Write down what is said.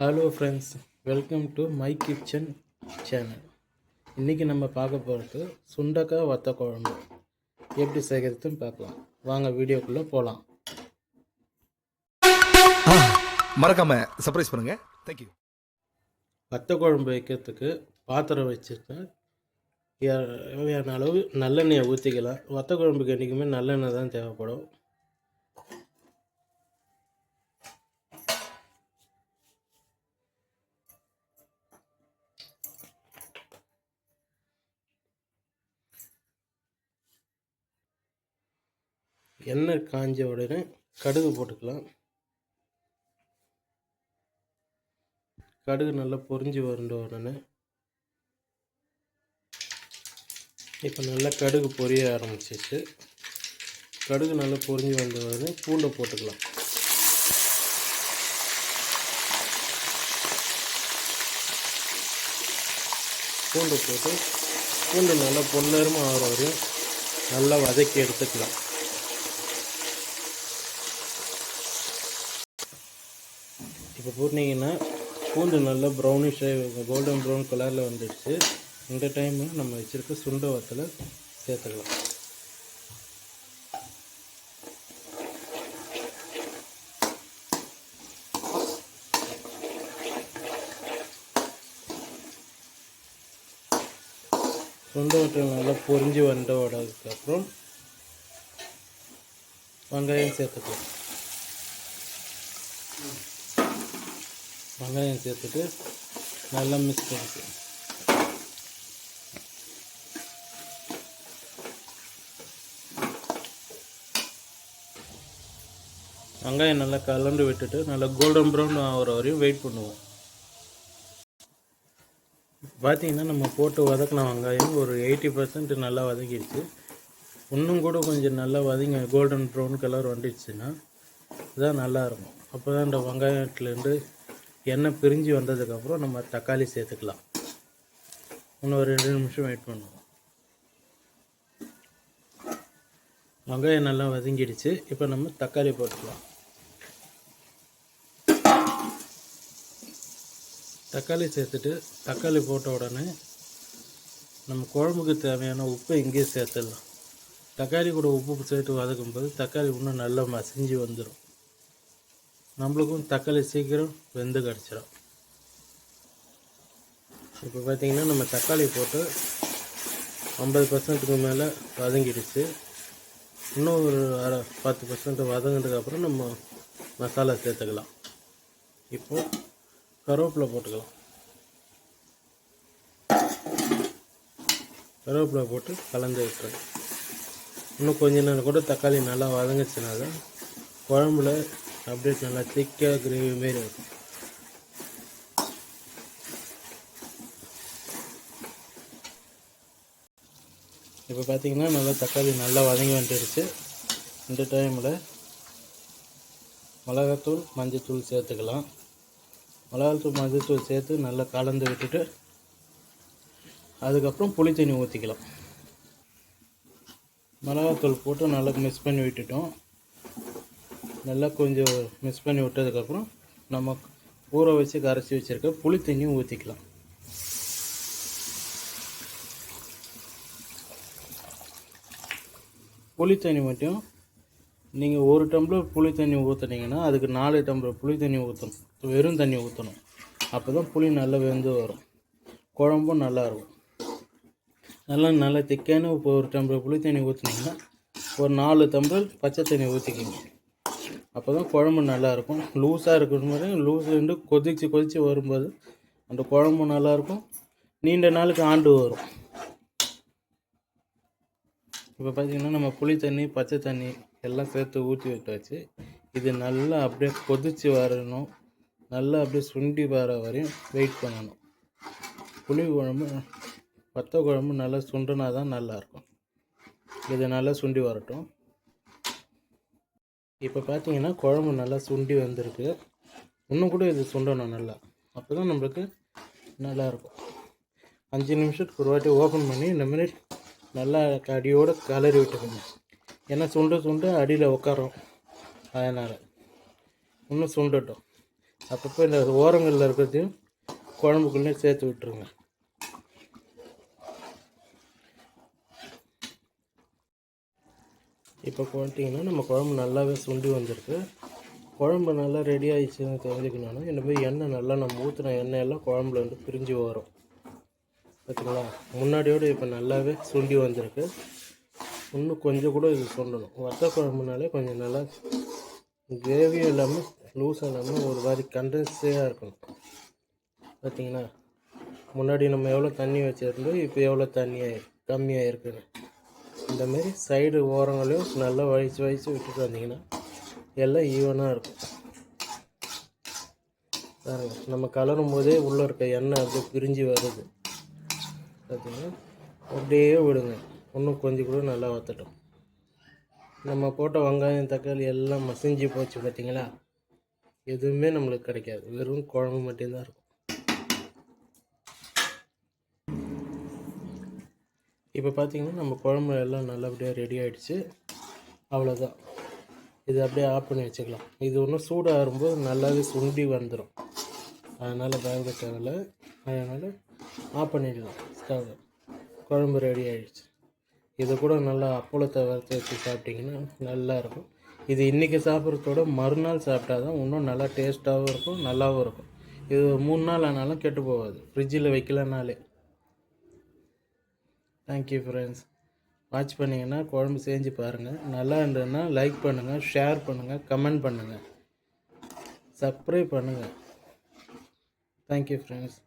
Hello friends, welcome to my kitchen channel. இன்றைக்கி நம்ம பார்க்க போகிறது சுண்டக்காய் வத்த குழம்பு எப்படி செய்கிறதுன்னு பார்க்கலாம். வாங்க வீடியோக்குள்ளே போகலாம். மறக்காம சர்ப்ரைஸ் பண்ணுங்க. தேங்க்யூ. வத்த குழம்பு வைக்கிறதுக்கு பாத்திரம் வச்சுட்டு தேவையான அளவு நல்லெண்ணெயை ஊற்றிக்கலாம். வத்த குழம்புக்கு என்றைக்குமே நல்லெண்ணெய் தான் தேவைப்படும். எண்ணெய் காஞ்ச உடனே கடுகு போட்டுக்கலாம். கடுகு நல்லா பொரிஞ்சு வந்த உடனே இப்போ நல்லா கடுகு பொரிய ஆரம்பிச்சிச்சு. கடுகு நல்லா பொரிஞ்சு வந்த உடனே பூண்டை போட்டுக்கலாம். பூண்டு போட்டு பூண்டு நல்லா பொன்னேரமாக ஆகிற வரையும் நல்லா வதக்கி எடுத்துக்கலாம். இப்போ போட்டிங்கன்னா பூண்டு நல்லா ப்ரௌனிஷ் கோல்டன் ப்ரௌன் கலரில் வந்துடுச்சு. இந்த டைமில் நம்ம வச்சுருக்க சுண்டை வத்தலை சேர்த்துக்கலாம். சுண்டை வத்தல் நல்லா பொரிஞ்சு வந்ததுக்கப்புறம் வெங்காயம் சேர்த்துக்கலாம். வெங்காயம் சேர்த்துட்டு நல்லா மிக்ஸ் பண்ணிக்கலாம். வெங்காயம் நல்லா கலந்து விட்டுட்டு நல்லா கோல்டன் ப்ரௌன் ஆகிற வரையும் வெயிட் பண்ணுவோம். பார்த்திங்கன்னா நம்ம போட்டு வதக்கின வெங்காயம் ஒரு 80% நல்லா வதக்கிடுச்சு. இன்னும் கூட கொஞ்சம் நல்லா வதங்க கோல்டன் ப்ரௌன் கலர் வந்துடுச்சுன்னா இதுதான் நல்லாயிருக்கும். அப்போ தான் இந்த வெங்காயத்துலேருந்து எண்ணெய் பிரிஞ்சு வந்ததுக்கப்புறம் நம்ம தக்காளி சேர்த்துக்கலாம். இன்னும் ஒரு 2 நிமிஷம் வெயிட் பண்ணுவோம். வெங்காயம் நல்லா வதங்கிடுச்சு. இப்போ நம்ம தக்காளி போட்டுக்கலாம். தக்காளி சேர்த்துட்டு தக்காளி போட்ட உடனே நம்ம குழம்புக்கு தேவையான உப்பை இங்கேயே சேர்த்துடலாம். தக்காளி கூட உப்பு சேர்த்து வதக்கும்போது தக்காளி இன்னும் நல்லா மசிஞ்சு வந்துடும். நம்மளுக்கும் தக்காளி சீக்கிரம் வெந்து கிடச்சிடும். இப்போ பார்த்திங்கன்னா நம்ம தக்காளி போட்டு 50%க்கு மேலே வதங்கிடுச்சு. இன்னும் ஒரு 10% வதங்கினதுக்கப்புறம் நம்ம மசாலா சேர்த்துக்கலாம். இப்போது கருவேப்பிலை போட்டுக்கலாம். கருவேப்பிலை போட்டு கலந்து விட்டுறோம். இன்னும் கொஞ்ச நேரம் கூட தக்காளி நல்லா வதங்கிச்சுனா தான் குழம்புல அப்படியே நல்லா திக்காக கிரேவி மாரி இருக்கும். இப்போ பார்த்திங்கன்னா நல்லா தக்காளி நல்லா வதங்கி வந்துடுச்சு. இந்த டைமில் மிளகாத்தூள் மஞ்சத்தூள் சேர்த்துக்கலாம். மிளகாத்தூள் மஞ்சத்தூள் சேர்த்து நல்லா கலந்து விட்டுட்டு அதுக்கப்புறம் புளி தண்ணி ஊற்றிக்கலாம். மிளகாத்தூள் போட்டு நல்லா மிக்ஸ் பண்ணி விட்டுட்டோம். நல்லா கொஞ்சம் மிக்ஸ் பண்ணி விட்டதுக்கப்புறம் நம்ம ஊற வச்சு கரைச்சி வச்சுருக்க புளி தண்ணியும் ஊற்றிக்கலாம். புளி தண்ணி மட்டும் நீங்கள் 1 டம்ளர் புளி தண்ணி ஊற்றுனீங்கன்னா அதுக்கு 4 டம்ளர் புளி தண்ணி ஊற்றணும். வெறும் தண்ணி ஊற்றணும். அப்போ தான் புளி நல்லா வெந்து வரும். குழம்பும் நல்லாயிருக்கும். நல்லா திக்கான இப்போ 1 டம்ளர் புளி தண்ணி ஊற்றுனீங்கன்னா ஒரு 4 டம்ளர் பச்சை தண்ணி ஊற்றிக்கிங்க. அப்போ தான் குழம்பு நல்லாயிருக்கும். லூஸாக இருக்கிற மாதிரி லூஸு கொதித்து வரும்போது அந்த குழம்பு நல்லாயிருக்கும். நீண்ட நாளுக்கு ஆண்டு வரும். இப்போ பார்த்திங்கன்னா நம்ம புளி தண்ணி பச்சை தண்ணி எல்லாம் சேர்த்து ஊற்றி விட்டாச்சு. இது நல்லா அப்படியே கொதித்து வரணும். நல்லா அப்படியே சுண்டி வர வரையும் வெயிட் பண்ணணும். புளி குழம்பு வத்த குழம்பு நல்லா சுண்டினா தான் நல்லாயிருக்கும். இது நல்லா சுண்டி வரட்டும். இப்போ பார்த்திங்கன்னா குழம்பு நல்லா சுண்டி வந்திருக்கு. இன்னும் கூட இது சுண்டணும் நல்லா. அப்போ தான் நம்மளுக்கு நல்லாயிருக்கும். 5 நிமிஷத்துக்கு ஒரு வாட்டி ஓப்பன் பண்ணி இந்த மாதிரி நல்லா அடியோடு கலரி விட்டுக்கணும். ஏன்னா சுண்ட அடியில் உட்காரோம். அதனால் இன்னும் சுண்டட்டும். அப்பப்போ இந்த ஓரங்களில் இருக்கிறதையும் குழம்புக்குள்ளே சேர்த்து விட்டுருங்க. இப்போ பார்த்தீங்கன்னா நம்ம குழம்பு நல்லாவே சுண்டி வந்திருக்கு. குழம்பு நல்லா ரெடி ஆகிடுச்சுன்னு தெரிஞ்சுக்கணுன்னா இந்த மாதிரி எண்ணெய் நல்லா நம்ம ஊற்றின எண்ணெயெல்லாம் குழம்புல வந்து பிரிஞ்சு வரும். பார்த்தீங்களா, முன்னாடியோடு இப்போ நல்லாவே சுண்டி வந்திருக்கு. இன்னும் கொஞ்சம் கூட இது சுண்டணும். வத்த குழம்புனாலே கொஞ்சம் நல்லா கிரேவியும் இல்லாமல் லூஸாக இல்லாமல் ஒரு மாதிரி கண்டன்ஸாக இருக்கணும். பார்த்தீங்களா, முன்னாடி நம்ம எவ்வளோ தண்ணி வச்சுருந்தோம், இப்போ எவ்வளோ கம்மியாக இருக்குன்னு. இந்தமாரி சைடு ஓரங்களையும் நல்லா வழித்து விட்டுட்டு வந்தீங்கன்னா எல்லாம் ஈவனாக இருக்கும். பாருங்க, நம்ம கலரும் போதே உள்ளே இருக்க எண்ணெய் அப்படியே பிரிஞ்சு வருது. பார்த்தீங்கன்னா அப்படியே விடுங்க. இன்னும் கொஞ்சம் கூட நல்லா வற்றட்டும். நம்ம போட்ட வெங்காயம் தக்காளி எல்லாம் மசிஞ்சு போச்சு. பார்த்தீங்களா, எதுவுமே நம்மளுக்கு கிடைக்காது, வெறும் குழம்பு மட்டும்தான் இருக்கும். இப்போ பார்த்தீங்கன்னா நம்ம குழம்பு எல்லாம் நல்லபடியாக ரெடி ஆகிடுச்சு. அவ்வளோதான், இது அப்படியே ஆஃப் பண்ணி வச்சுக்கலாம். இது ஒன்றும் சூடாக இருக்கும்போது நல்லாவே சுண்டி வந்துடும், அதனால் பயப்பட தேவையில்லை. அதனால் ஆஃப் பண்ணிடலாம் ஸ்டவ். குழம்பு ரெடி ஆகிடுச்சு. இதை கூட நல்லா அப்பளத்தை வறுத்து வச்சு சாப்பிட்டிங்கன்னா நல்லாயிருக்கும். இது இன்றைக்கி சாப்பிட்றதோட மறுநாள் சாப்பிட்டா தான் இன்னும் நல்லா டேஸ்ட்டாகவும் இருக்கும், நல்லாவும் இருக்கும். இது 3 நாள் ஆனாலும் கெட்டு போகாது, ஃப்ரிட்ஜில் வைக்கலனாலே. Thank you friends. வாட்ச் பண்ணிங்கன்னா குழம்பு செஞ்சு பாருங்கள். நல்லா இருந்ததுன்னா லைக் பண்ணுங்கள், ஷேர் பண்ணுங்கள், கமெண்ட் பண்ணுங்கள், சப்ஸ்கிரைப் பண்ணுங்கள். Thank you friends.